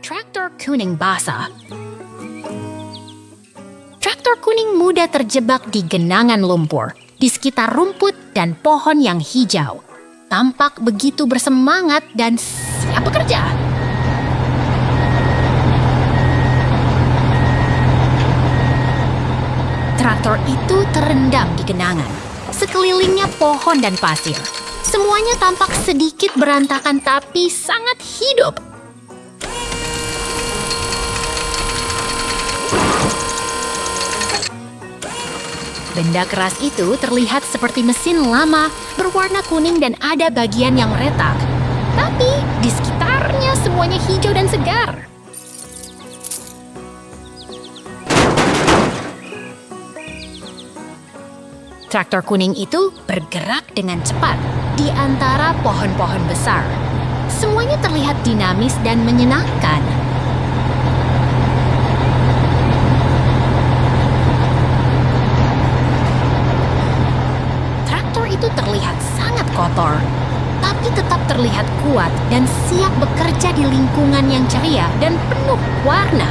Traktor kuning basah. Traktor kuning muda terjebak di genangan lumpur, di sekitar rumput dan pohon yang hijau. Tampak begitu bersemangat dan siap bekerja. Traktor itu terendam di genangan. Sekelilingnya pohon dan pasir. Semuanya tampak sedikit berantakan tapi sangat hidup. Benda keras itu terlihat seperti mesin lama, berwarna kuning dan ada bagian yang retak. Tapi di sekitarnya semuanya hijau dan segar. Traktor kuning itu bergerak dengan cepat di antara pohon-pohon besar. Semuanya terlihat dinamis dan menyenangkan. Traktor itu terlihat sangat kotor, tapi tetap terlihat kuat dan siap bekerja di lingkungan yang ceria dan penuh warna.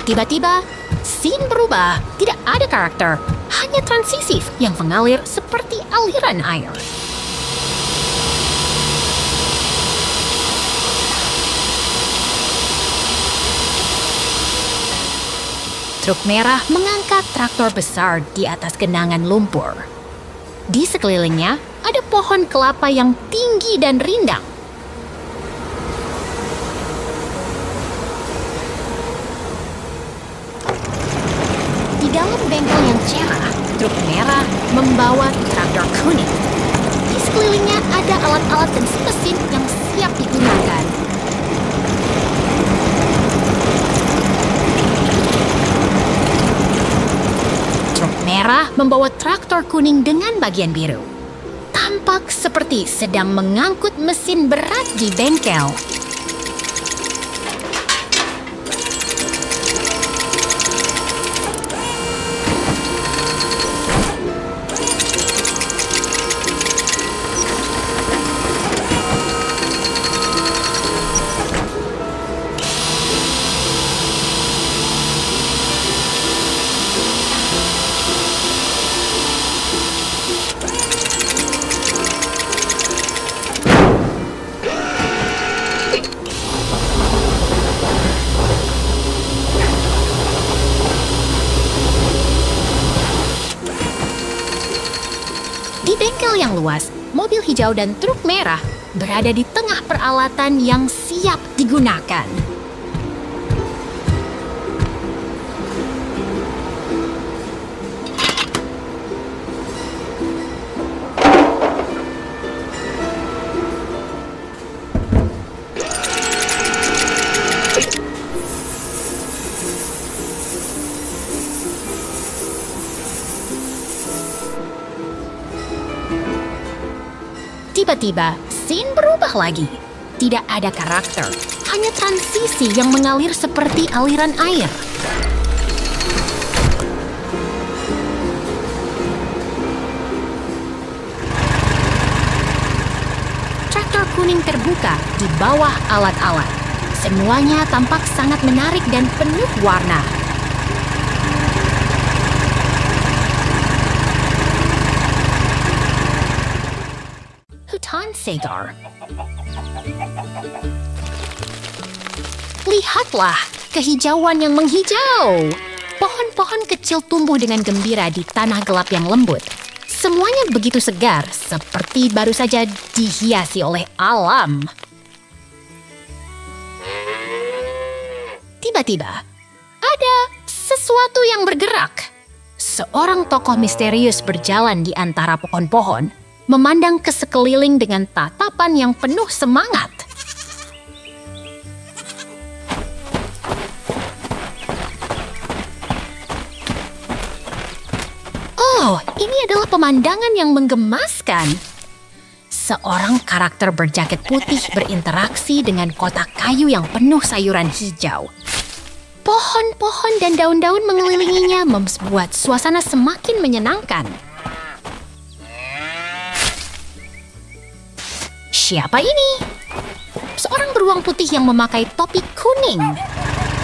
Tiba-tiba, scene berubah. Tidak ada karakter, hanya transisi yang mengalir seperti aliran air. Truk merah mengangkat traktor besar di atas genangan lumpur. Di sekelilingnya ada pohon kelapa yang tinggi dan rindang. Di dalam bengkel yang cerah, truk merah membawa traktor kuning. Di sekelilingnya ada alat-alat dan mesin yang siap digunakan. Truk merah membawa traktor kuning dengan bagian biru. Tampak seperti sedang mengangkut mesin berat di bengkel. Di bengkel yang luas, mobil hijau dan truk merah berada di tengah peralatan yang siap digunakan. Tiba-tiba, scene berubah lagi. Tidak ada karakter, hanya transisi yang mengalir seperti aliran air. Traktor kuning terbuka di bawah alat-alat. Semuanya tampak sangat menarik dan penuh warna. Hutan segar. Lihatlah kehijauan yang menghijau. Pohon-pohon kecil tumbuh dengan gembira di tanah gelap yang lembut. Semuanya begitu segar, seperti baru saja dihiasi oleh alam. Tiba-tiba, ada sesuatu yang bergerak. Seorang tokoh misterius berjalan di antara pohon-pohon, memandang ke sekeliling dengan tatapan yang penuh semangat. Oh, ini adalah pemandangan yang menggemaskan. Seorang karakter berjaket putih berinteraksi dengan kotak kayu yang penuh sayuran hijau. Pohon-pohon dan daun-daun mengelilinginya membuat suasana semakin menyenangkan. Siapa ini? Seorang beruang putih yang memakai topi kuning.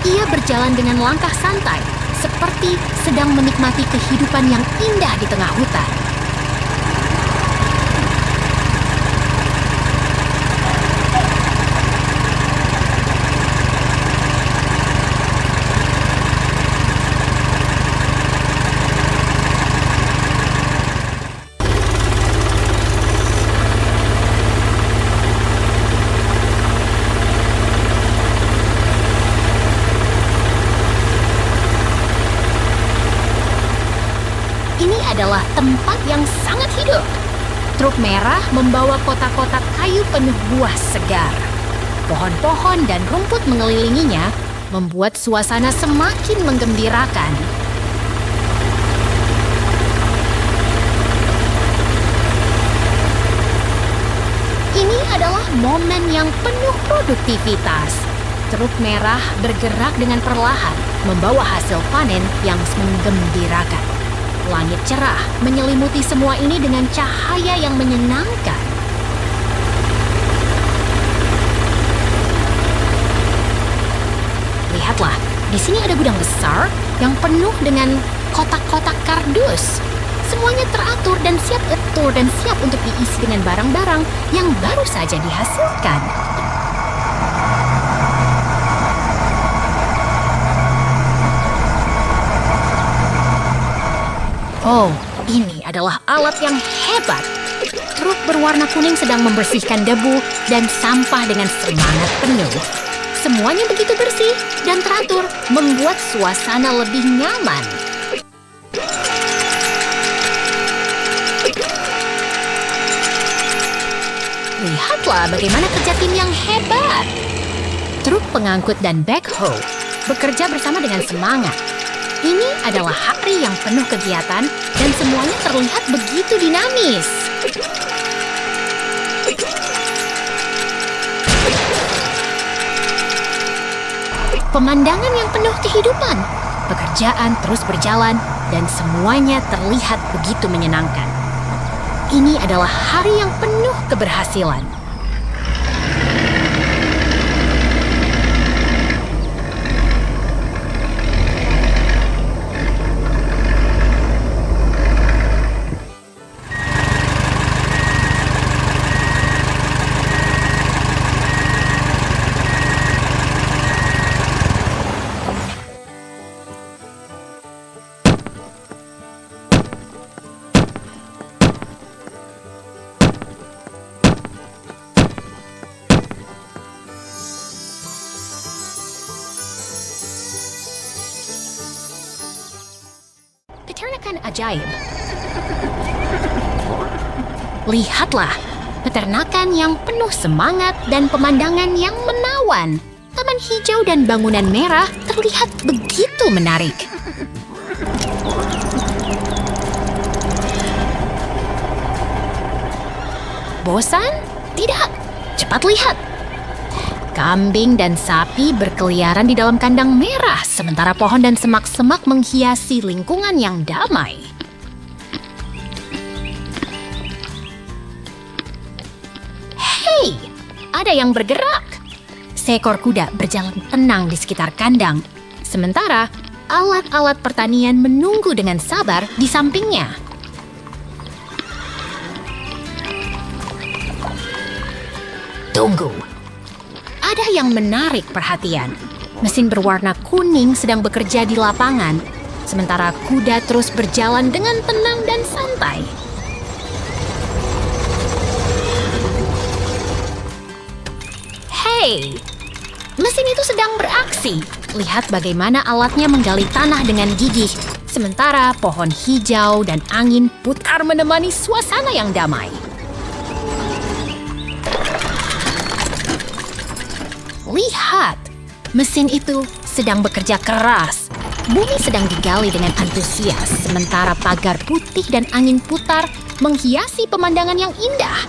Ia berjalan dengan langkah santai, seperti sedang menikmati kehidupan yang indah di tengah hutan. Ini adalah tempat yang sangat hidup. Truk merah membawa kotak-kotak kayu penuh buah segar. Pohon-pohon dan rumput mengelilinginya membuat suasana semakin menggembirakan. Ini adalah momen yang penuh produktivitas. Truk merah bergerak dengan perlahan, membawa hasil panen yang menggembirakan. Langit cerah menyelimuti semua ini dengan cahaya yang menyenangkan. Lihatlah, di sini ada gudang besar yang penuh dengan kotak-kotak kardus. Semuanya teratur dan siap untuk diisi dengan barang-barang yang baru saja dihasilkan. Oh, ini adalah alat yang hebat. Truk berwarna kuning sedang membersihkan debu dan sampah dengan semangat penuh. Semuanya begitu bersih dan teratur, membuat suasana lebih nyaman. Lihatlah bagaimana kerja tim yang hebat. Truk pengangkut dan backhoe bekerja bersama dengan semangat. Ini adalah hari yang penuh kegiatan dan semuanya terlihat begitu dinamis. Pemandangan yang penuh kehidupan. Pekerjaan terus berjalan dan semuanya terlihat begitu menyenangkan. Ini adalah hari yang penuh keberhasilan. Peternakan ajaib. Lihatlah, peternakan yang penuh semangat dan pemandangan yang menawan. Taman hijau dan bangunan merah terlihat begitu menarik. Bosan? Tidak. Cepat lihat. Kambing dan sapi berkeliaran di dalam kandang merah, sementara pohon dan semak-semak menghiasi lingkungan yang damai. Hei, ada yang bergerak. Seekor kuda berjalan tenang di sekitar kandang, sementara alat-alat pertanian menunggu dengan sabar di sampingnya. Tunggu. Ada yang menarik perhatian. Mesin berwarna kuning sedang bekerja di lapangan, sementara kuda terus berjalan dengan tenang dan santai. Hei, mesin itu sedang beraksi. Lihat bagaimana alatnya menggali tanah dengan gigih, sementara pohon hijau dan angin putar menemani suasana yang damai. Lihat, mesin itu sedang bekerja keras. Bumi sedang digali dengan antusias, sementara pagar putih dan angin putar menghiasi pemandangan yang indah.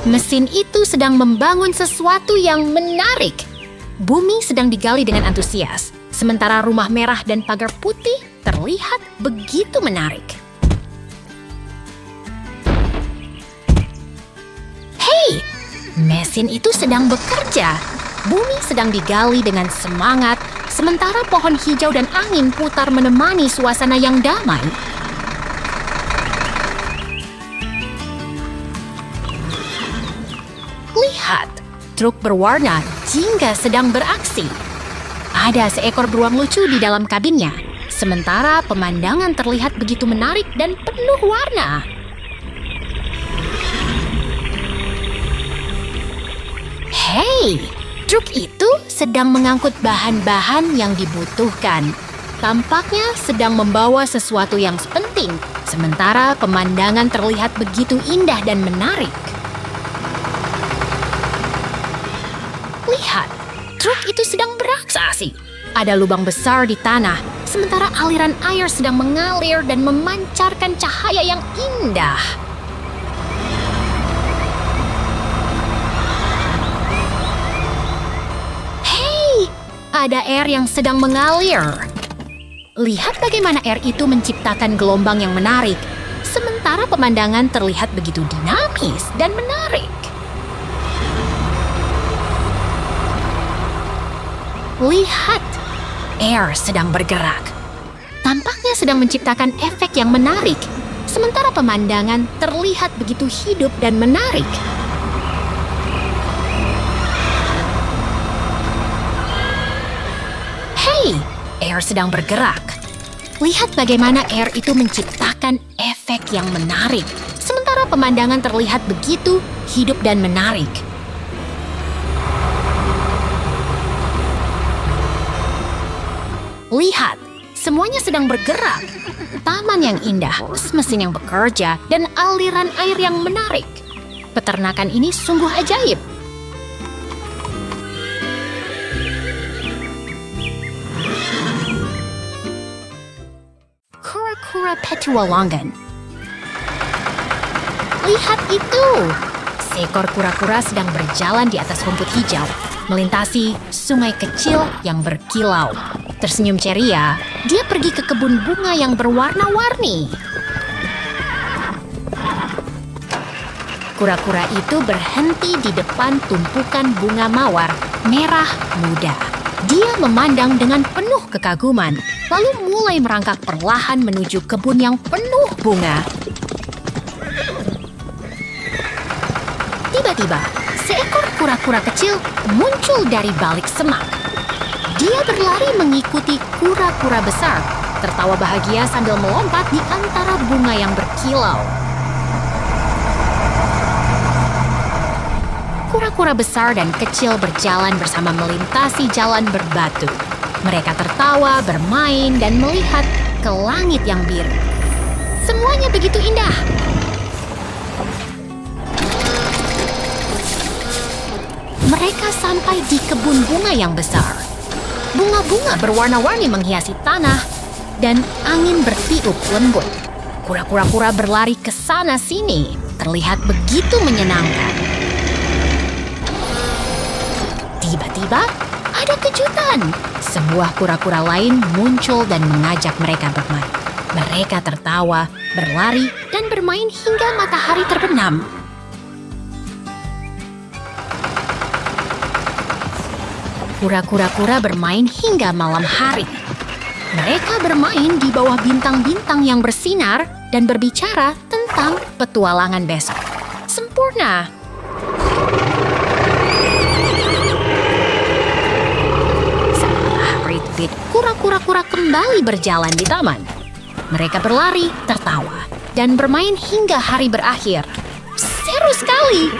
Mesin itu sedang membangun sesuatu yang menarik. Bumi sedang digali dengan antusias, sementara rumah merah dan pagar putih terlihat begitu menarik. Hei, mesin itu sedang bekerja. Bumi sedang digali dengan semangat, sementara pohon hijau dan angin putar menemani suasana yang damai. Lihat, truk berwarna jingga sedang beraksi. Ada seekor beruang lucu di dalam kabinnya, sementara pemandangan terlihat begitu menarik dan penuh warna. Hei, truk itu sedang mengangkut bahan-bahan yang dibutuhkan. Tampaknya sedang membawa sesuatu yang penting, sementara pemandangan terlihat begitu indah dan menarik. Lihat, truk itu sedang beraksi. Ada lubang besar di tanah, sementara aliran air sedang mengalir dan memancarkan cahaya yang indah. Hei, ada air yang sedang mengalir. Lihat bagaimana air itu menciptakan gelombang yang menarik, sementara pemandangan terlihat begitu dinamis dan menarik. Lihat, air sedang bergerak. Tampaknya sedang menciptakan efek yang menarik, sementara pemandangan terlihat begitu hidup dan menarik. Hei, air sedang bergerak. Lihat bagaimana air itu menciptakan efek yang menarik, sementara pemandangan terlihat begitu hidup dan menarik. Lihat, semuanya sedang bergerak. Taman yang indah, mesin yang bekerja, dan aliran air yang menarik. Peternakan ini sungguh ajaib. Kura-kura Petualangan. Lihat itu! Seekor kura-kura sedang berjalan di atas rumput hijau, melintasi sungai kecil yang berkilau. Tersenyum ceria, dia pergi ke kebun bunga yang berwarna-warni. Kura-kura itu berhenti di depan tumpukan bunga mawar merah muda. Dia memandang dengan penuh kekaguman, lalu mulai merangkak perlahan menuju kebun yang penuh bunga. Tiba-tiba, seekor kura-kura kecil muncul dari balik semak. Dia berlari mengikuti kura-kura besar, tertawa bahagia sambil melompat di antara bunga yang berkilau. Kura-kura besar dan kecil berjalan bersama melintasi jalan berbatu. Mereka tertawa, bermain, dan melihat ke langit yang biru. Semuanya begitu indah. Mereka sampai di kebun bunga yang besar. Bunga-bunga berwarna-warni menghiasi tanah, dan angin bertiup lembut. Kura-kura berlari ke sana-sini, terlihat begitu menyenangkan. Tiba-tiba, ada kejutan. Sebuah kura-kura lain muncul dan mengajak mereka bermain. Mereka tertawa, berlari, dan bermain hingga matahari terbenam. Kura-kura bermain hingga malam hari. Mereka bermain di bawah bintang-bintang yang bersinar dan berbicara tentang petualangan besok. Sempurna! Setelah retreat, kura-kura kembali berjalan di taman. Mereka berlari, tertawa, dan bermain hingga hari berakhir. Seru sekali!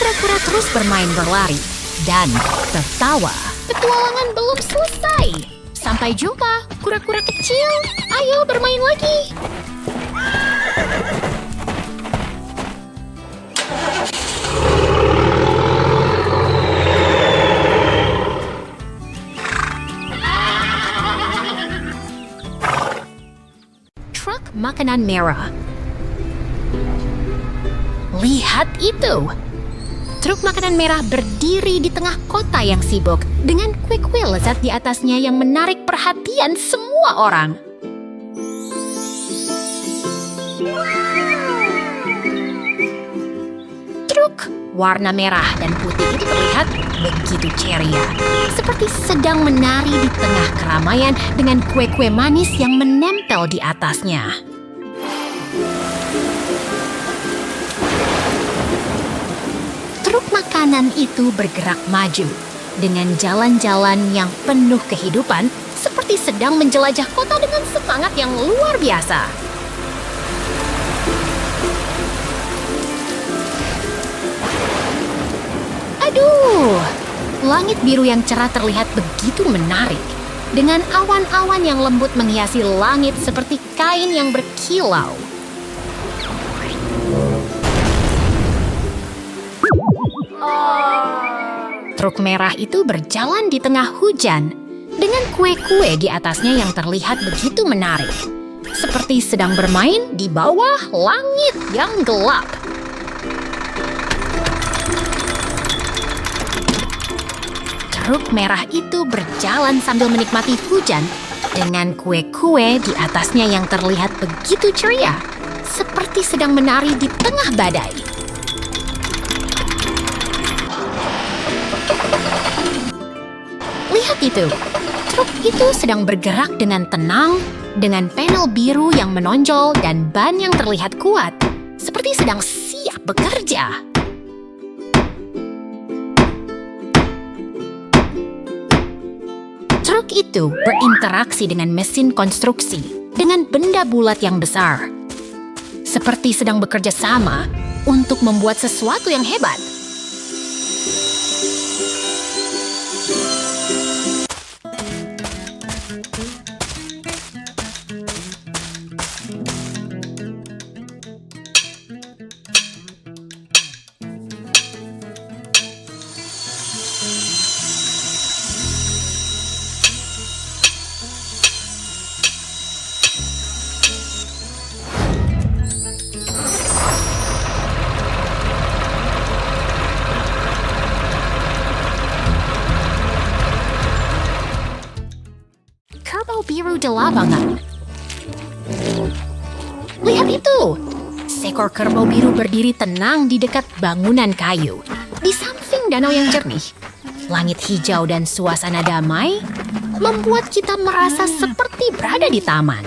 Kura-kura terus bermain berlari dan tertawa. Petualangan belum selesai. Sampai jumpa, kura-kura kecil. Ayo bermain lagi. truk makanan merah. Lihat itu! Truk makanan merah berdiri di tengah kota yang sibuk dengan kue-kue lezat di atasnya yang menarik perhatian semua orang. Truk warna merah dan putih itu terlihat begitu ceria, seperti sedang menari di tengah keramaian dengan kue-kue manis yang menempel di atasnya. Truk makanan itu bergerak maju dengan jalan-jalan yang penuh kehidupan, seperti sedang menjelajah kota dengan semangat yang luar biasa. Aduh, langit biru yang cerah terlihat begitu menarik, dengan awan-awan yang lembut menghiasi langit seperti kain yang berkilau. Truk merah itu berjalan di tengah hujan, dengan kue-kue di atasnya yang terlihat begitu menarik, seperti sedang bermain di bawah langit yang gelap. Truk merah itu berjalan sambil menikmati hujan, dengan kue-kue di atasnya yang terlihat begitu ceria, seperti sedang menari di tengah badai. Lihat itu, truk itu sedang bergerak dengan tenang, dengan panel biru yang menonjol dan ban yang terlihat kuat, seperti sedang siap bekerja. Truk itu berinteraksi dengan mesin konstruksi, dengan benda bulat yang besar, seperti sedang bekerja sama untuk membuat sesuatu yang hebat. Kerbau biru di lapangan. Lihat itu! Seekor kerbau biru berdiri tenang di dekat bangunan kayu, di samping danau yang jernih. Langit hijau dan suasana damai membuat kita merasa seperti berada di taman.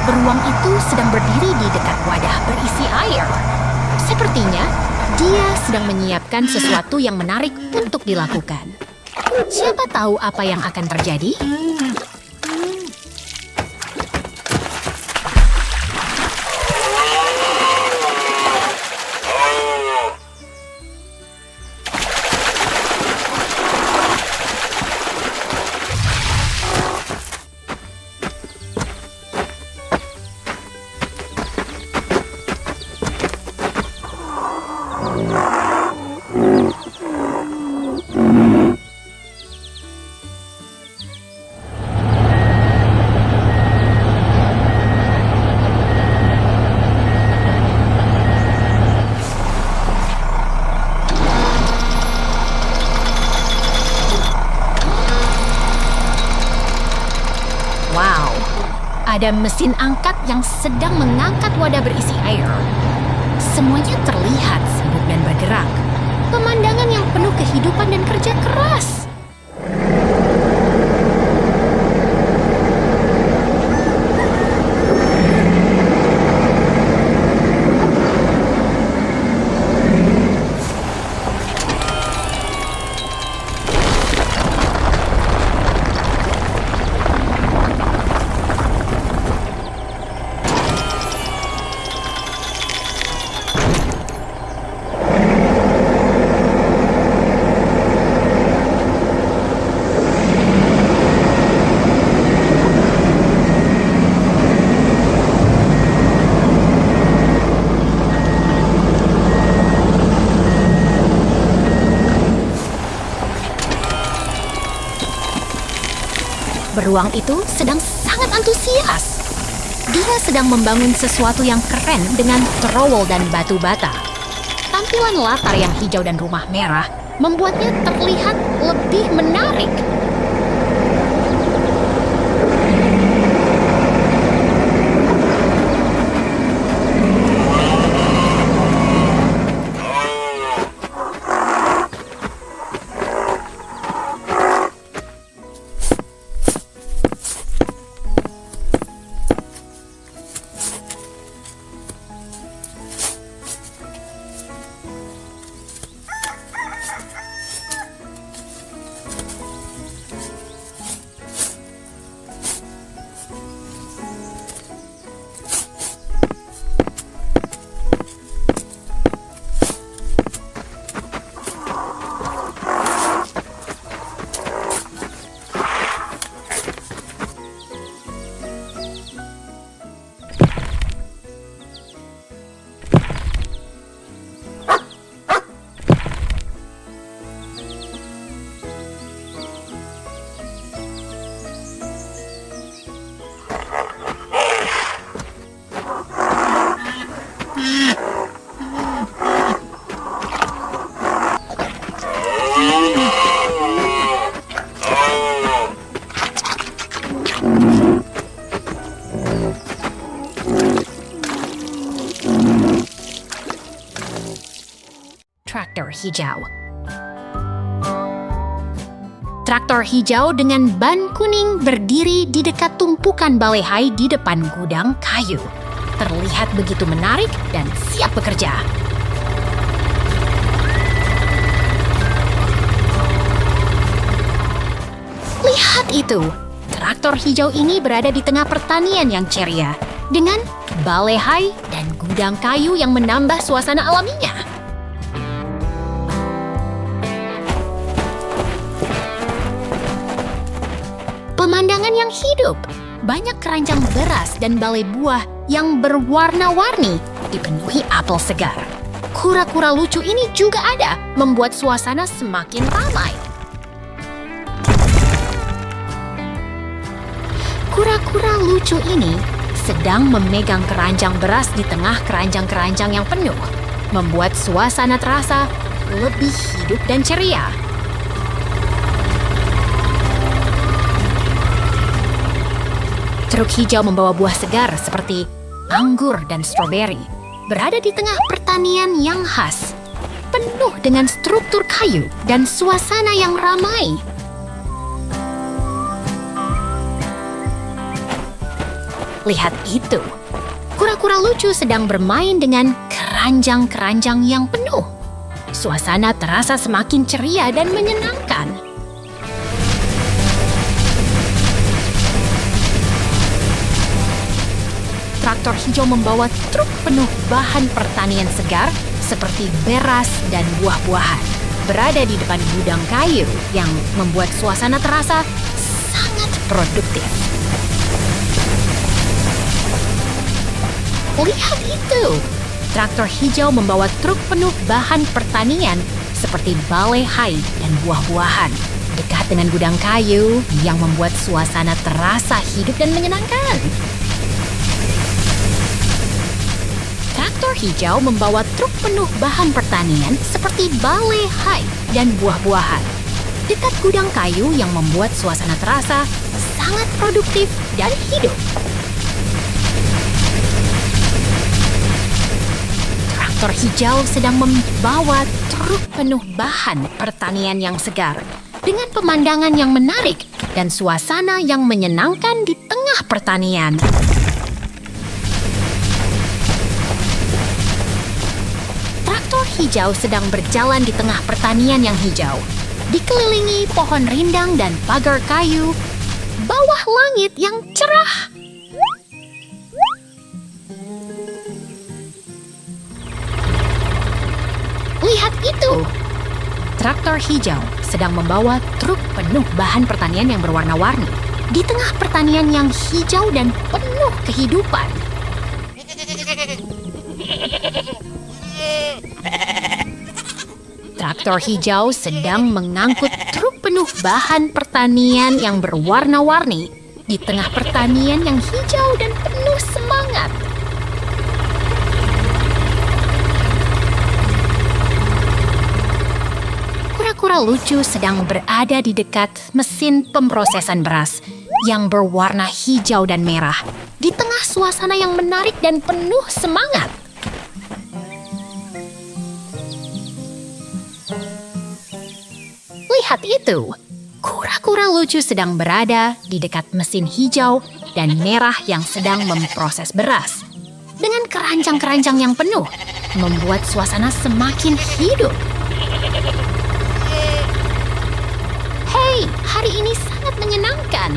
Beruang itu sedang berdiri di dekat wadah berisi air. Sepertinya dia sedang menyiapkan sesuatu yang menarik untuk dilakukan. Siapa tahu apa yang akan terjadi? Ada mesin angkat yang sedang mengangkat wadah berisi air. Semuanya terlihat sibuk dan bergerak. Pemandangan yang penuh kehidupan dan kerja keras. beruang itu sedang sangat antusias. Dia sedang membangun sesuatu yang keren dengan trowel dan batu bata. Tampilan latar yang hijau dan rumah merah membuatnya terlihat lebih menarik. Traktor hijau. Traktor hijau dengan ban kuning berdiri di dekat tumpukan balehai di depan gudang kayu. Terlihat begitu menarik dan siap bekerja. Lihat itu, traktor hijau ini berada di tengah pertanian yang ceria dengan balehai dan gudang kayu yang menambah suasana alaminya. Pemandangan yang hidup, banyak keranjang beras dan balai buah yang berwarna-warni dipenuhi apel segar. Kura-kura lucu ini juga ada, membuat suasana semakin ramai. Kura-kura lucu ini sedang memegang keranjang beras di tengah keranjang-keranjang yang penuh, membuat suasana terasa lebih hidup dan ceria. Truk hijau membawa buah segar seperti anggur dan stroberi, berada di tengah pertanian yang khas, penuh dengan struktur kayu dan suasana yang ramai. Lihat itu, kura-kura lucu sedang bermain dengan keranjang-keranjang yang penuh. Suasana terasa semakin ceria dan menyenangkan. Traktor hijau membawa truk penuh bahan pertanian segar seperti beras dan buah-buahan, berada di depan gudang kayu yang membuat suasana terasa sangat produktif. Lihat itu, traktor hijau membawa truk penuh bahan pertanian seperti balehai dan buah-buahan, dekat dengan gudang kayu yang membuat suasana terasa hidup dan menyenangkan. Traktor hijau membawa truk penuh bahan pertanian seperti balehai dan buah-buahan, dekat gudang kayu yang membuat suasana terasa sangat produktif dan hidup. Traktor hijau sedang membawa truk penuh bahan pertanian yang segar, dengan pemandangan yang menarik dan suasana yang menyenangkan di tengah pertanian. Traktor hijau sedang berjalan di tengah pertanian yang hijau, dikelilingi pohon rindang dan pagar kayu, bawah langit yang cerah. Lihat itu! Traktor hijau sedang membawa truk penuh bahan pertanian yang berwarna-warni di tengah pertanian yang hijau dan penuh kehidupan. Traktor hijau sedang mengangkut truk penuh bahan pertanian yang berwarna-warni di tengah pertanian yang hijau dan penuh semangat. Kura-kura lucu sedang berada di dekat mesin pemrosesan beras yang berwarna hijau dan merah di tengah suasana yang menarik dan penuh semangat. Lihat itu, kura-kura lucu sedang berada di dekat mesin hijau dan merah yang sedang memproses beras. Dengan keranjang-keranjang yang penuh, membuat suasana semakin hidup. Hei, hari ini sangat menyenangkan.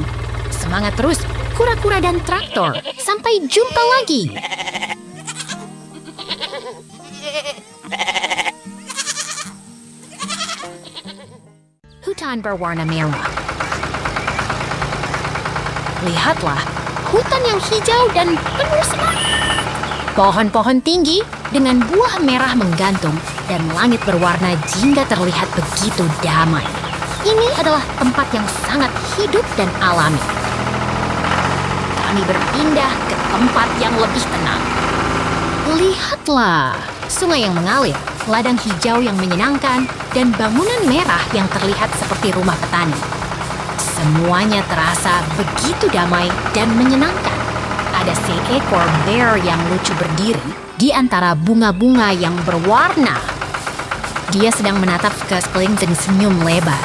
Semangat terus, kura-kura dan traktor. Sampai jumpa lagi. Hutan berwarna merah. Lihatlah, hutan yang hijau dan penuh semangat. Pohon-pohon tinggi dengan buah merah menggantung dan langit berwarna jingga terlihat begitu damai. Ini adalah tempat yang sangat hidup dan alami. Kami berpindah ke tempat yang lebih tenang. Lihatlah, sungai yang mengalir, ladang hijau yang menyenangkan, dan bangunan merah yang terlihat seperti rumah petani. Semuanya terasa begitu damai dan menyenangkan. Ada seekor bear yang lucu berdiri di antara bunga-bunga yang berwarna. Dia sedang menatap ke sekeliling dan senyum lebar.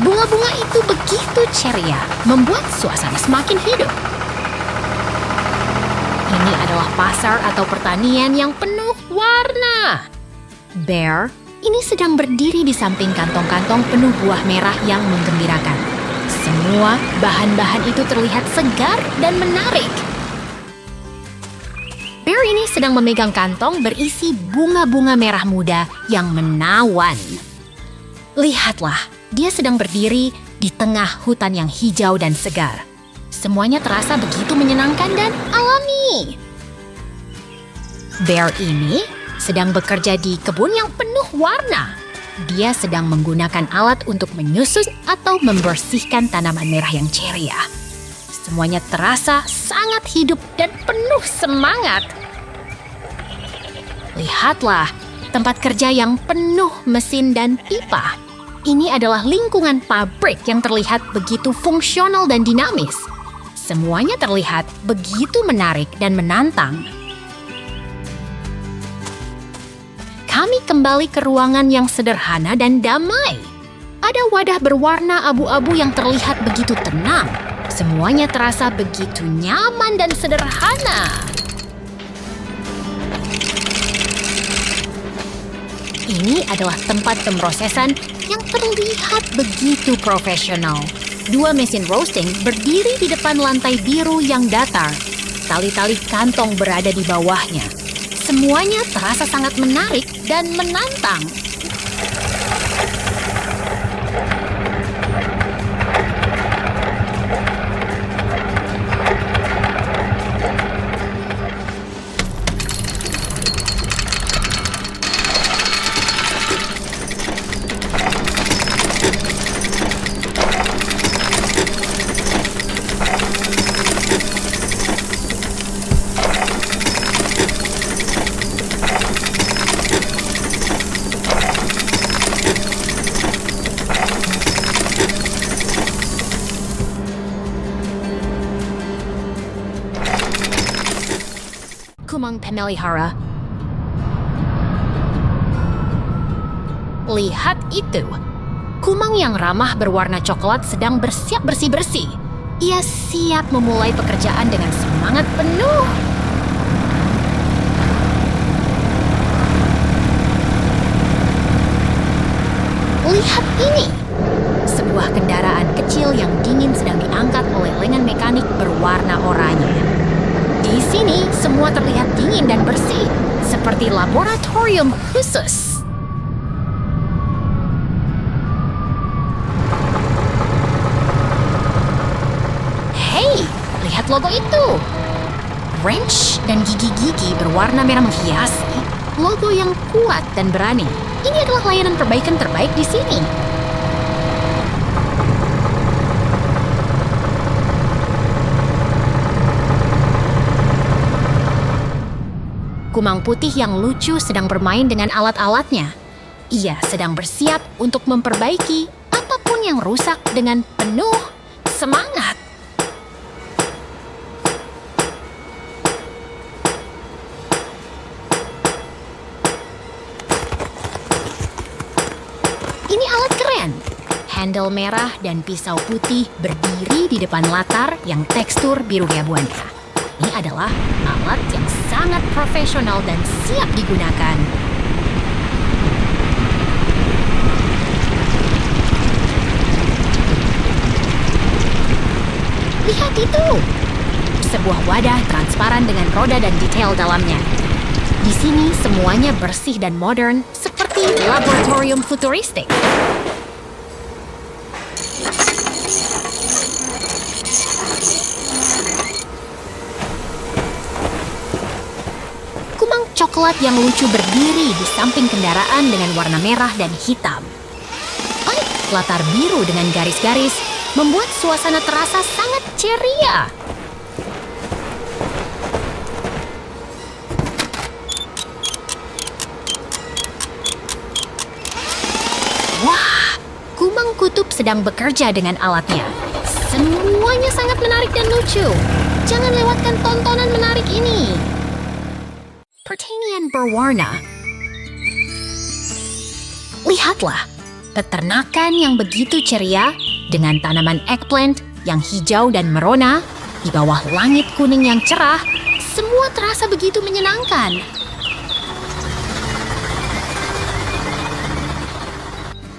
Bunga-bunga itu begitu ceria, membuat suasana semakin hidup. Ini adalah pasar atau pertanian yang penuh warna. Bear ini sedang berdiri di samping kantong-kantong penuh buah merah yang menggembirakan. Semua bahan-bahan itu terlihat segar dan menarik. Bear ini sedang memegang kantong berisi bunga-bunga merah muda yang menawan. Lihatlah, dia sedang berdiri di tengah hutan yang hijau dan segar. Semuanya terasa begitu menyenangkan dan alami. Bear ini sedang bekerja di kebun yang penuh warna. Dia sedang menggunakan alat untuk menyusun atau membersihkan tanaman merah yang ceria. Semuanya terasa sangat hidup dan penuh semangat. Lihatlah, tempat kerja yang penuh mesin dan pipa. Ini adalah lingkungan pabrik yang terlihat begitu fungsional dan dinamis. Semuanya terlihat begitu menarik dan menantang. Kami kembali ke ruangan yang sederhana dan damai. Ada wadah berwarna abu-abu yang terlihat begitu tenang. Semuanya terasa begitu nyaman dan sederhana. Ini adalah tempat pemrosesan yang terlihat begitu profesional. 2 mesin roasting berdiri di depan lantai biru yang datar. Tali-tali kantong berada di bawahnya. Semuanya terasa sangat menarik dan menantang. Kumang pemelihara. Lihat itu. Kumang yang ramah berwarna coklat sedang bersiap bersih-bersih. Ia siap memulai pekerjaan dengan semangat penuh. Lihat ini. Sebuah kendaraan kecil yang dingin sedang diangkat oleh lengan mekanik berwarna oranye. Di sini, semua terlihat dingin dan bersih, seperti laboratorium khusus. Hei, lihat logo itu. Wrench dan gigi-gigi berwarna merah menghiasi logo yang kuat dan berani. Ini adalah layanan perbaikan terbaik di sini. Kumang putih yang lucu sedang bermain dengan alat-alatnya. Ia sedang bersiap untuk memperbaiki apapun yang rusak dengan penuh semangat. Ini alat keren. Handle merah dan pisau putih berdiri di depan latar yang tekstur biru keabuannya. Ini adalah alat yang sangat profesional dan siap digunakan. Lihat itu! Sebuah wadah transparan dengan roda dan detail dalamnya. Di sini semuanya bersih dan modern seperti laboratorium futuristik. Kumang coklat yang lucu berdiri di samping kendaraan dengan warna merah dan hitam. Latar biru dengan garis-garis membuat suasana terasa sangat ceria. Wah, Kumang Kutub sedang bekerja dengan alatnya. Semuanya sangat menarik dan lucu. Jangan lewatkan tontonan menarik ini. Pertanian berwarna. Lihatlah, peternakan yang begitu ceria dengan tanaman eggplant yang hijau dan merona di bawah langit kuning yang cerah, semua terasa begitu menyenangkan.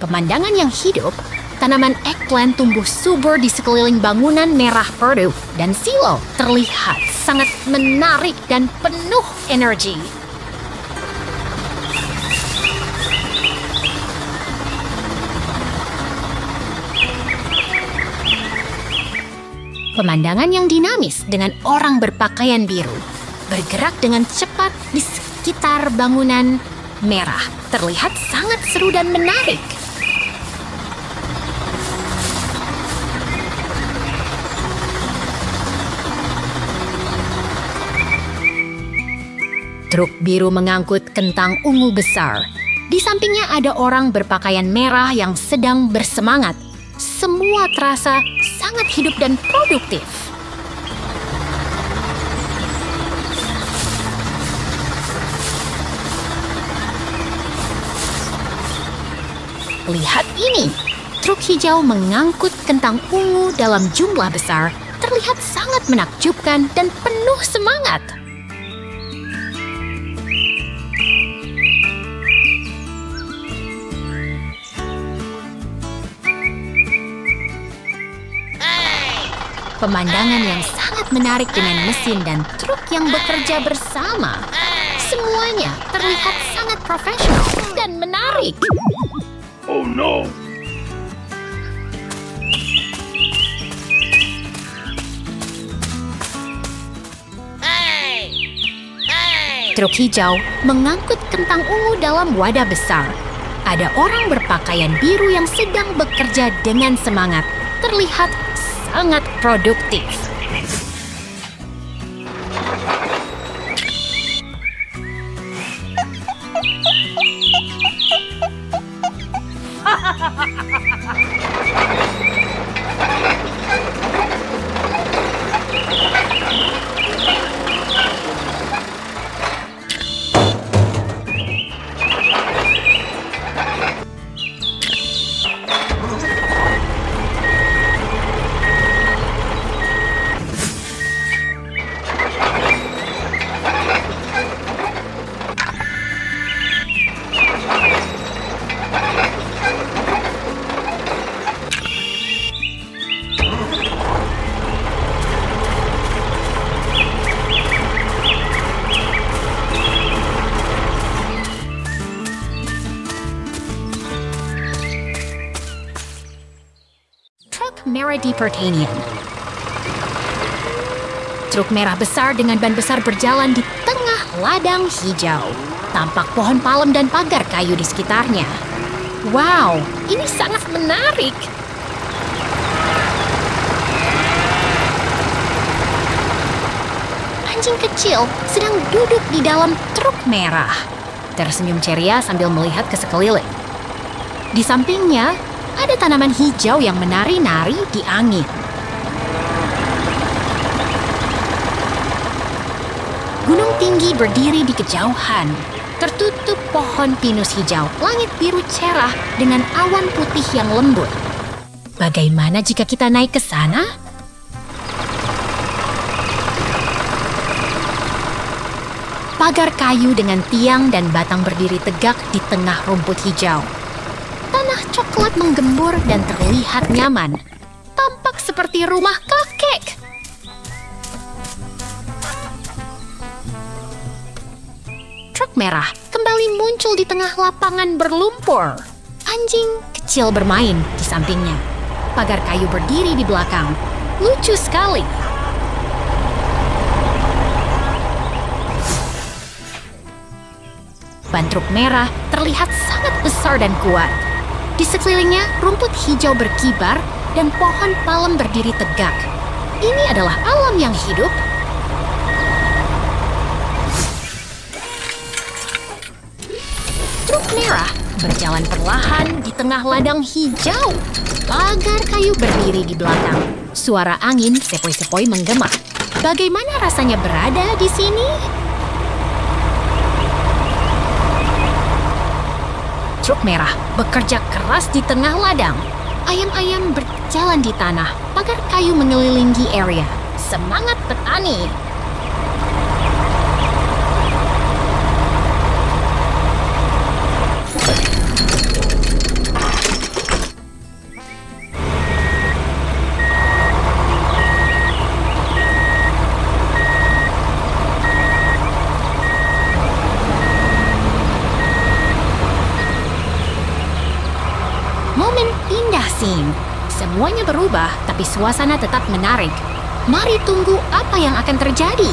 Pemandangan yang hidup, tanaman eggplant tumbuh subur di sekeliling bangunan merah Purdue dan silo terlihat sangat menarik dan penuh energi. Pemandangan yang dinamis dengan orang berpakaian biru bergerak dengan cepat di sekitar bangunan merah terlihat sangat seru dan menarik. Truk biru mengangkut kentang ungu besar. Di sampingnya ada orang berpakaian merah yang sedang bersemangat. Semua terasa sangat hidup dan produktif. Lihat ini, truk hijau mengangkut kentang ungu dalam jumlah besar, terlihat sangat menakjubkan dan penuh semangat. Pemandangan yang sangat menarik dengan mesin dan truk yang bekerja bersama. Semuanya terlihat sangat profesional dan menarik. Oh no! Truk hijau mengangkut kentang ungu dalam wadah besar. Ada orang berpakaian biru yang sedang bekerja dengan semangat. Terlihat sangat produktif. Merah di Pertanian. Truk merah besar dengan ban besar berjalan di tengah ladang hijau. Tampak pohon palem dan pagar kayu di sekitarnya. Wow, ini sangat menarik. Anjing kecil sedang duduk di dalam truk merah. Tersenyum ceria sambil melihat ke sekeliling. Di sampingnya, ada tanaman hijau yang menari-nari di angin. Gunung tinggi berdiri di kejauhan, tertutup pohon pinus hijau, langit biru cerah dengan awan putih yang lembut. Bagaimana jika kita naik ke sana? Pagar kayu dengan tiang dan batang berdiri tegak di tengah rumput hijau. Tanah coklat menggembur dan terlihat nyaman. Tampak seperti rumah kakek. Truk merah kembali muncul di tengah lapangan berlumpur. Anjing kecil bermain di sampingnya. Pagar kayu berdiri di belakang. Lucu sekali. Ban truk merah terlihat sangat besar dan kuat. Di sekelilingnya, rumput hijau berkibar dan pohon palem berdiri tegak. Ini adalah alam yang hidup. Truk merah berjalan perlahan di tengah ladang hijau. Pagar kayu berdiri di belakang. Suara angin sepoi-sepoi menggema. Bagaimana rasanya berada di sini? Truk merah bekerja keras di tengah ladang. Ayam-ayam berjalan di tanah. Pagar kayu mengelilingi area. Semangat petani! Momen indah scene. Semuanya berubah, tapi suasana tetap menarik. Mari tunggu apa yang akan terjadi.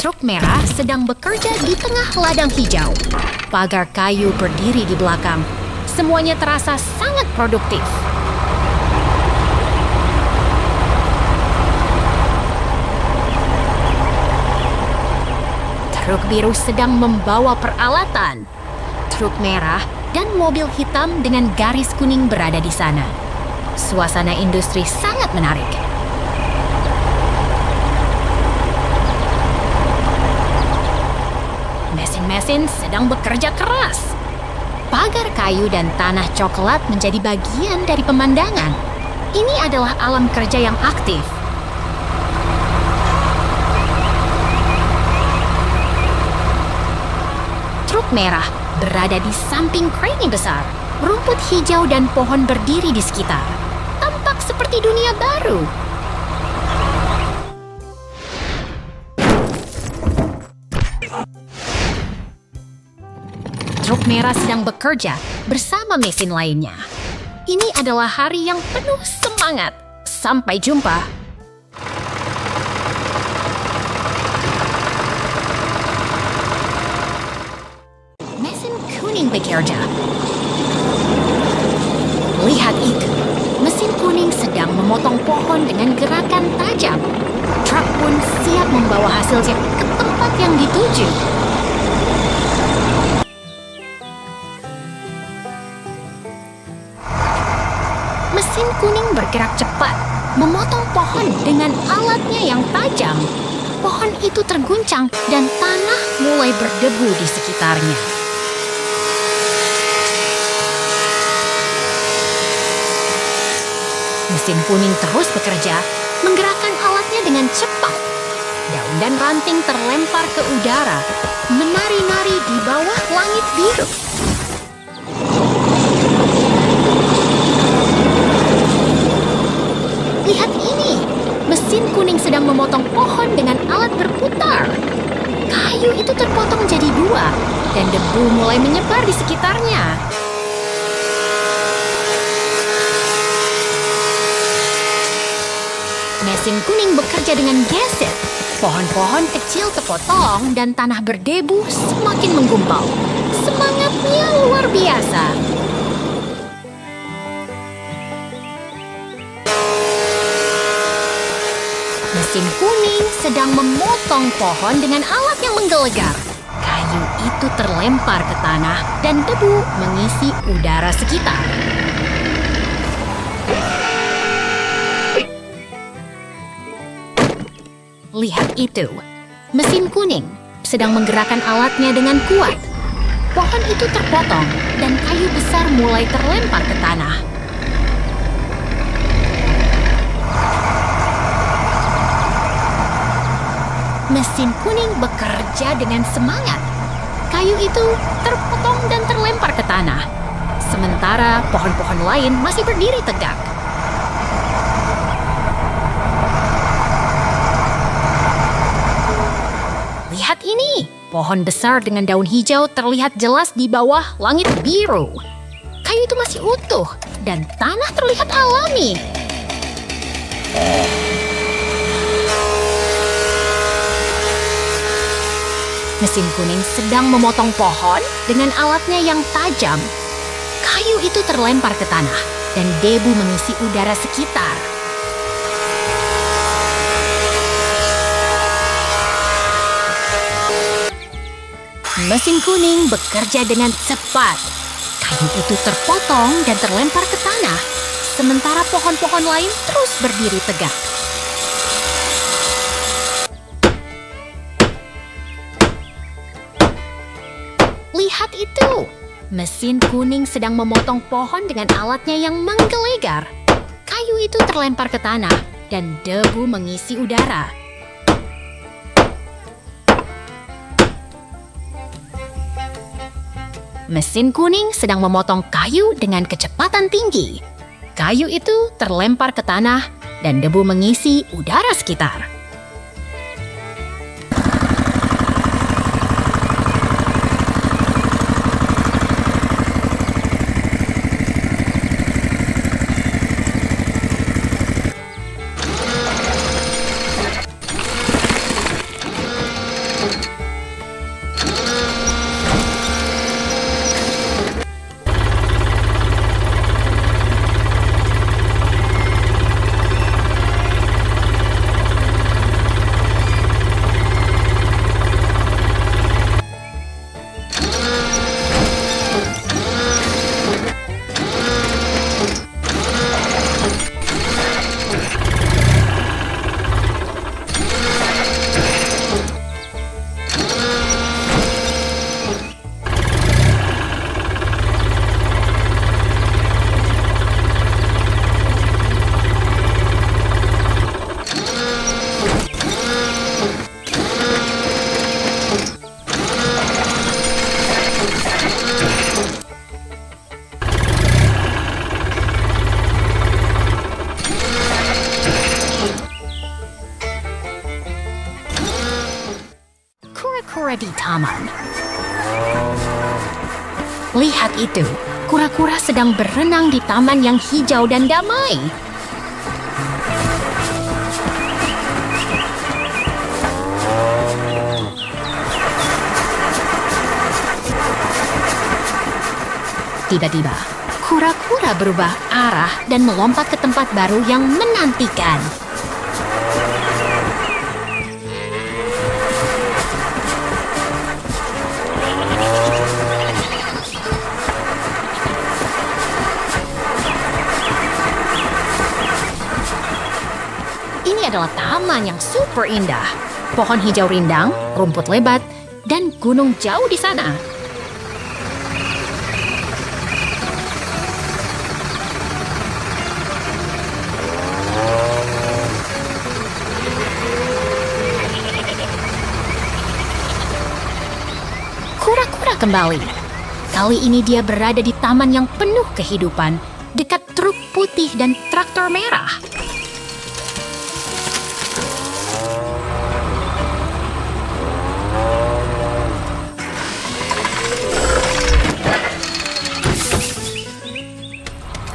Truk merah sedang bekerja di tengah ladang hijau. Pagar kayu berdiri di belakang. Semuanya terasa sangat produktif. Truk biru sedang membawa peralatan. Truk merah dan mobil hitam dengan garis kuning berada di sana. Suasana industri sangat menarik. Mesin-mesin sedang bekerja keras. Pagar kayu dan tanah coklat menjadi bagian dari pemandangan. Ini adalah alam kerja yang aktif. Truk merah berada di samping crane besar. Rumput hijau dan pohon berdiri di sekitar. Tampak seperti dunia baru. Truk merah sedang bekerja bersama mesin lainnya. Ini adalah hari yang penuh semangat. Sampai jumpa. Bekerja. Lihat itu, mesin kuning sedang memotong pohon dengan gerakan tajam. Truk pun siap membawa hasilnya ke tempat yang dituju. Mesin kuning bergerak cepat, memotong pohon dengan alatnya yang tajam. Pohon itu terguncang dan tanah mulai berdebu di sekitarnya. Mesin kuning terus bekerja, menggerakkan alatnya dengan cepat. Daun dan ranting terlempar ke udara, menari-nari di bawah langit biru. Lihat ini, mesin kuning sedang memotong pohon dengan alat berputar. Kayu itu terpotong jadi dua, dan debu mulai menyebar di sekitarnya. Mesin kuning bekerja dengan gesit. Pohon-pohon kecil terpotong dan tanah berdebu semakin menggumpal. Semangatnya luar biasa. Mesin kuning sedang memotong pohon dengan alat yang menggelegar. Kayu itu terlempar ke tanah dan debu mengisi udara sekitar. Lihat itu, mesin kuning sedang menggerakkan alatnya dengan kuat. Pohon itu terpotong dan kayu besar mulai terlempar ke tanah. Mesin kuning bekerja dengan semangat. Kayu itu terpotong dan terlempar ke tanah. Sementara pohon-pohon lain masih berdiri tegak. Lihat ini, pohon besar dengan daun hijau terlihat jelas di bawah langit biru. Kayu itu masih utuh dan tanah terlihat alami. Mesin kuning sedang memotong pohon dengan alatnya yang tajam. Kayu itu terlempar ke tanah dan debu mengisi udara sekitar. Mesin kuning bekerja dengan cepat. Kayu itu terpotong dan terlempar ke tanah, sementara pohon-pohon lain terus berdiri tegak. Lihat itu, mesin kuning sedang memotong pohon dengan alatnya yang menggelegar. Kayu itu terlempar ke tanah dan debu mengisi udara. Mesin kuning sedang memotong kayu dengan kecepatan tinggi. Kayu itu terlempar ke tanah dan debu mengisi udara sekitar. Kura-kura di taman. Lihat itu, kura-kura sedang berenang di taman yang hijau dan damai. Tiba-tiba, kura-kura berubah arah dan melompat ke tempat baru yang menantikan. Ini adalah taman yang super indah. Pohon hijau rindang, rumput lebat, dan gunung jauh di sana. Kura-kura kembali. Kali ini dia berada di taman yang penuh kehidupan, dekat truk putih dan traktor merah.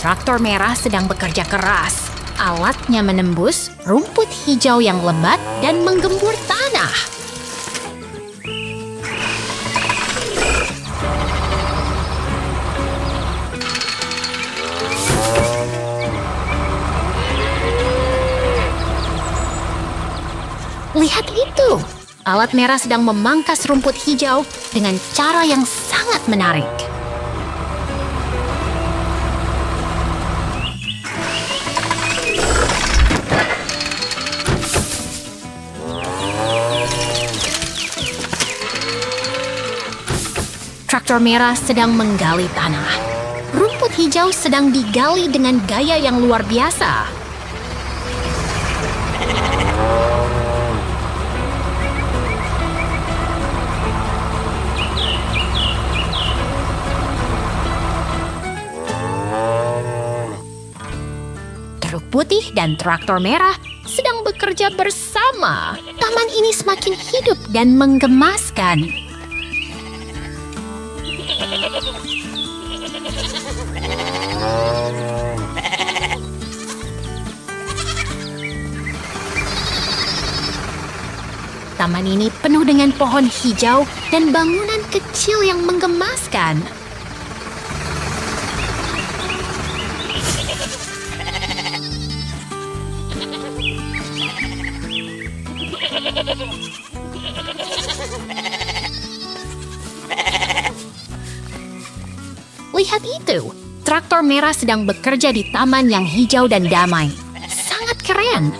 Traktor merah sedang bekerja keras. Alatnya menembus rumput hijau yang lebat dan menggembur tanah. Lihat itu! Alat merah sedang memangkas rumput hijau dengan cara yang sangat menarik. Traktor merah sedang menggali tanah. Rumput hijau sedang digali dengan gaya yang luar biasa. Truk putih dan traktor merah sedang bekerja bersama. Taman ini semakin hidup dan menggemaskan. Taman ini penuh dengan pohon hijau dan bangunan kecil yang menggemaskan. Lihat itu, traktor merah sedang bekerja di taman yang hijau dan damai. Sangat keren.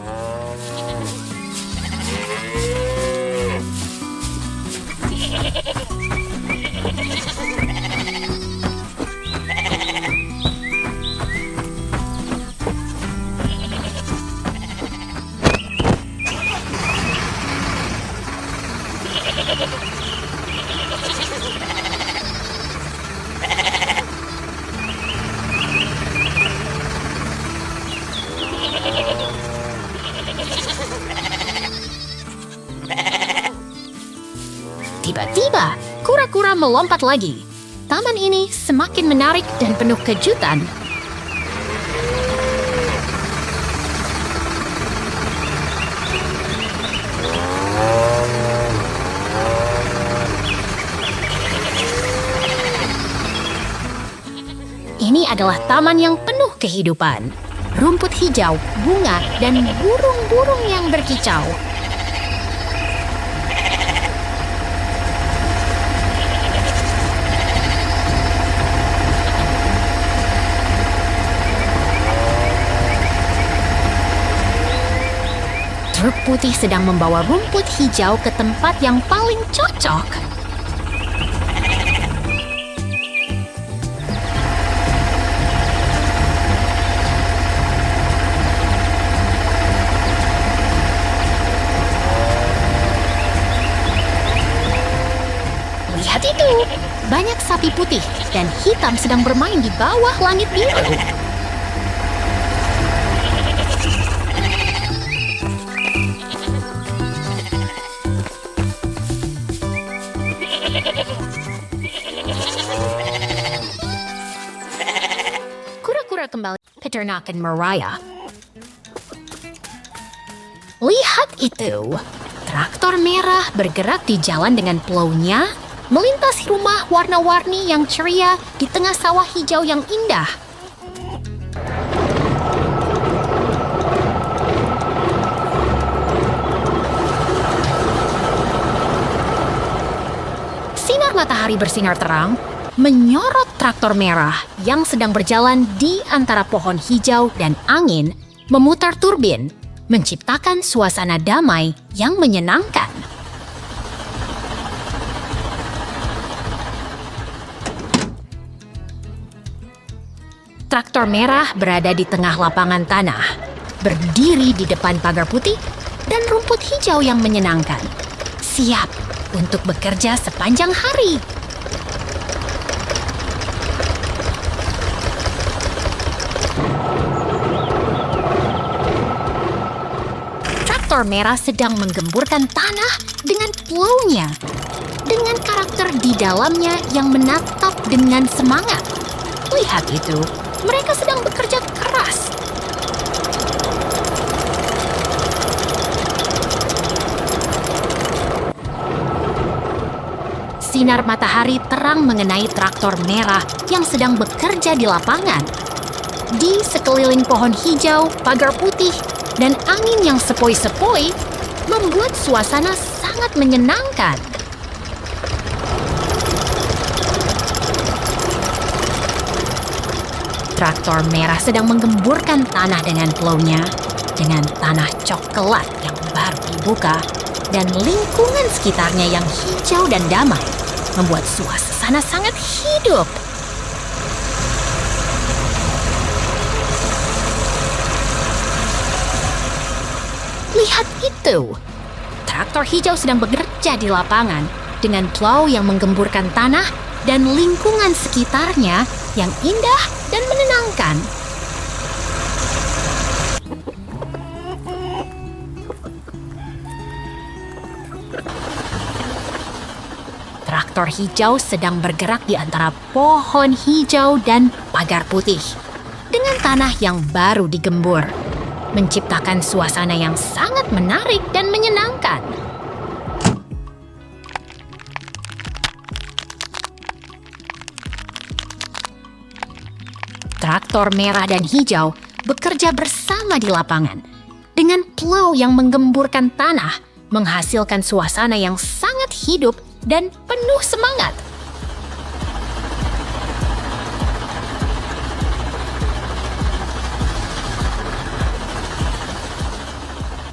Tiba-tiba, kura-kura melompat lagi. Taman ini semakin menarik dan penuh kejutan. Ini adalah taman yang penuh kehidupan. Rumput hijau, bunga, dan burung-burung yang berkicau. Truk putih sedang membawa rumput hijau ke tempat yang paling cocok. Lihat itu! Banyak sapi putih dan hitam sedang bermain di bawah langit biru. Kura-kura kembali peternakan Mariah. Lihat itu! Traktor merah bergerak di jalan dengan plownya, melintasi rumah warna-warni yang ceria di tengah sawah hijau yang indah. Sinar matahari bersinar terang, menyorot traktor merah yang sedang berjalan di antara pohon hijau dan angin, memutar turbin, menciptakan suasana damai yang menyenangkan. Traktor merah berada di tengah lapangan tanah, berdiri di depan pagar putih dan rumput hijau yang menyenangkan, siap untuk bekerja sepanjang hari. Traktor merah sedang menggemburkan tanah dengan plownya, dengan karakter di dalamnya yang menatap dengan semangat. Lihat itu! Mereka sedang bekerja keras. Sinar matahari terang mengenai traktor merah yang sedang bekerja di lapangan. Di sekeliling pohon hijau, pagar putih, dan angin yang sepoi-sepoi membuat suasana sangat menyenangkan. Traktor merah sedang menggemburkan tanah dengan plow-nya, dengan tanah coklat yang baru dibuka, dan lingkungan sekitarnya yang hijau dan damai membuat suasana sangat hidup. Lihat itu! Traktor hijau sedang bekerja di lapangan dengan plow yang menggemburkan tanah dan lingkungan sekitarnya yang indah dan menenangkan. Traktor hijau sedang bergerak di antara pohon hijau dan pagar putih dengan tanah yang baru digembur, menciptakan suasana yang sangat menarik dan menyenangkan. Traktor merah dan hijau bekerja bersama di lapangan dengan plow yang menggemburkan tanah, menghasilkan suasana yang sangat hidup dan penuh semangat.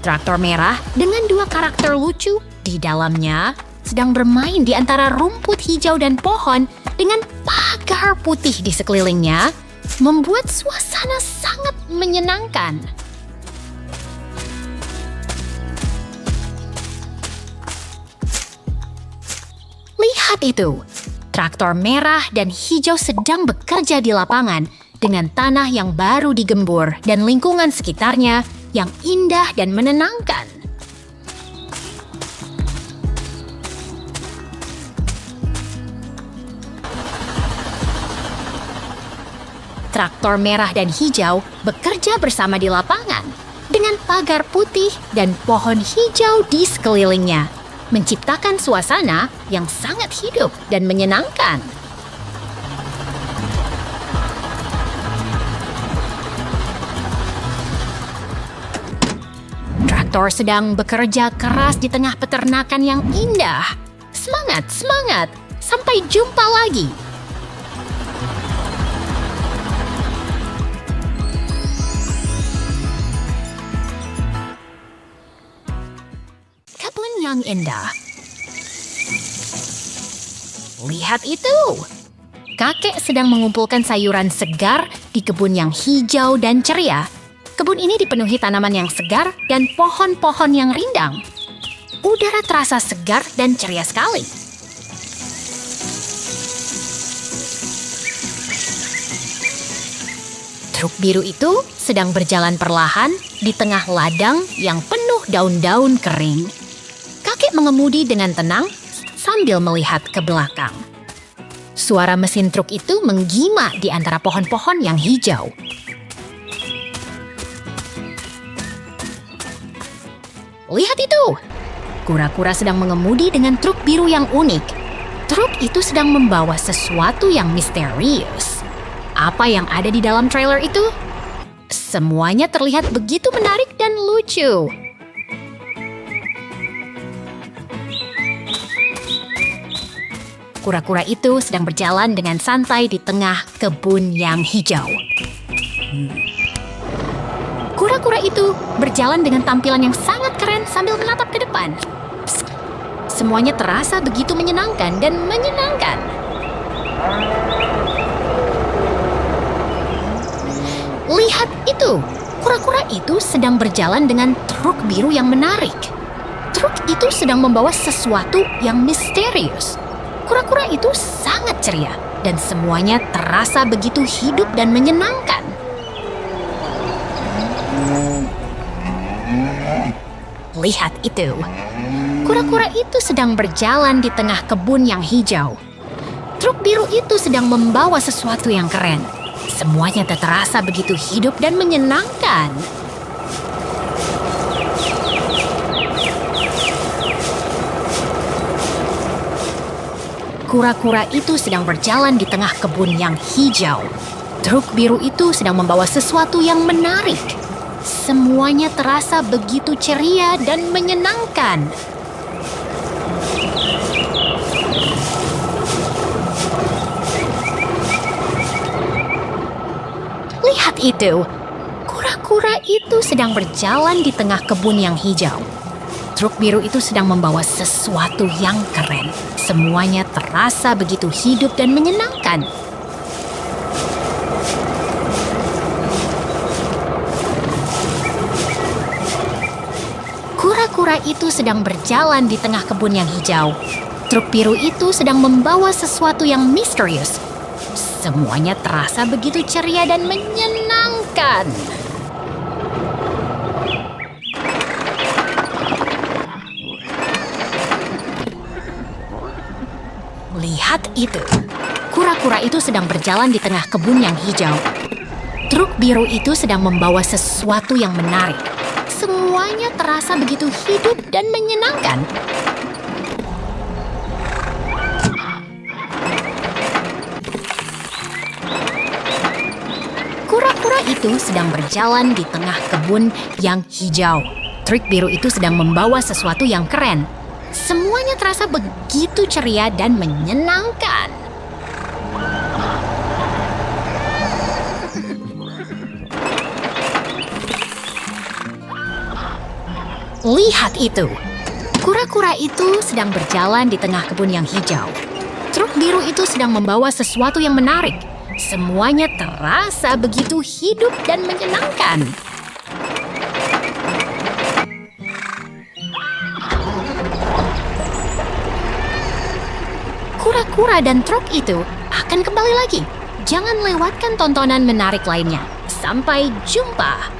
Traktor merah dengan dua karakter lucu di dalamnya sedang bermain di antara rumput hijau dan pohon dengan pagar putih di sekelilingnya, membuat suasana sangat menyenangkan. Lihat itu, traktor merah dan hijau sedang bekerja di lapangan dengan tanah yang baru digembur dan lingkungan sekitarnya yang indah dan menenangkan. Traktor merah dan hijau bekerja bersama di lapangan dengan pagar putih dan pohon hijau di sekelilingnya, menciptakan suasana yang sangat hidup dan menyenangkan. Traktor sedang bekerja keras di tengah peternakan yang indah. Semangat, semangat! Sampai jumpa lagi! Kebun yang indah. Lihat itu! Kakek sedang mengumpulkan sayuran segar di kebun yang hijau dan ceria. Kebun ini dipenuhi tanaman yang segar dan pohon-pohon yang rindang. Udara terasa segar dan ceria sekali. Truk biru itu sedang berjalan perlahan di tengah ladang yang penuh daun-daun kering. Kakek mengemudi dengan tenang sambil melihat ke belakang. Suara mesin truk itu menggema di antara pohon-pohon yang hijau. Lihat itu! Kura-kura sedang mengemudi dengan truk biru yang unik. Truk itu sedang membawa sesuatu yang misterius. Apa yang ada di dalam trailer itu? Semuanya terlihat begitu menarik dan lucu. Kura-kura itu sedang berjalan dengan santai di tengah kebun yang hijau. Kura-kura itu berjalan dengan tampilan yang sangat keren sambil menatap ke depan. Semuanya terasa begitu menyenangkan dan menyenangkan. Lihat itu! Kura-kura itu sedang berjalan dengan truk biru yang menarik. Truk itu sedang membawa sesuatu yang misterius. Kura-kura itu sangat ceria dan semuanya terasa begitu hidup dan menyenangkan. Lihat itu! Kura-kura itu sedang berjalan di tengah kebun yang hijau. Truk biru itu sedang membawa sesuatu yang keren. Semuanya terasa begitu hidup dan menyenangkan. Kura-kura itu sedang berjalan di tengah kebun yang hijau. Truk biru itu sedang membawa sesuatu yang menarik. Semuanya terasa begitu ceria dan menyenangkan. Lihat itu, kura-kura itu sedang berjalan di tengah kebun yang hijau. Truk biru itu sedang membawa sesuatu yang keren. Semuanya terasa begitu hidup dan menyenangkan. Kura-kura itu sedang berjalan di tengah kebun yang hijau. Truk biru itu sedang membawa sesuatu yang misterius. Semuanya terasa begitu ceria dan menyenangkan. Lihat itu, kura-kura itu sedang berjalan di tengah kebun yang hijau. Truk biru itu sedang membawa sesuatu yang menarik. Semuanya terasa begitu hidup dan menyenangkan. Kura-kura itu sedang berjalan di tengah kebun yang hijau. Truk biru itu sedang membawa sesuatu yang keren. Semuanya terasa begitu ceria dan menyenangkan. Lihat itu, kura-kura itu sedang berjalan di tengah kebun yang hijau. Truk biru itu sedang membawa sesuatu yang menarik. Semuanya terasa begitu hidup dan menyenangkan. Kura-kura dan truk itu akan kembali lagi. Jangan lewatkan tontonan menarik lainnya. Sampai jumpa.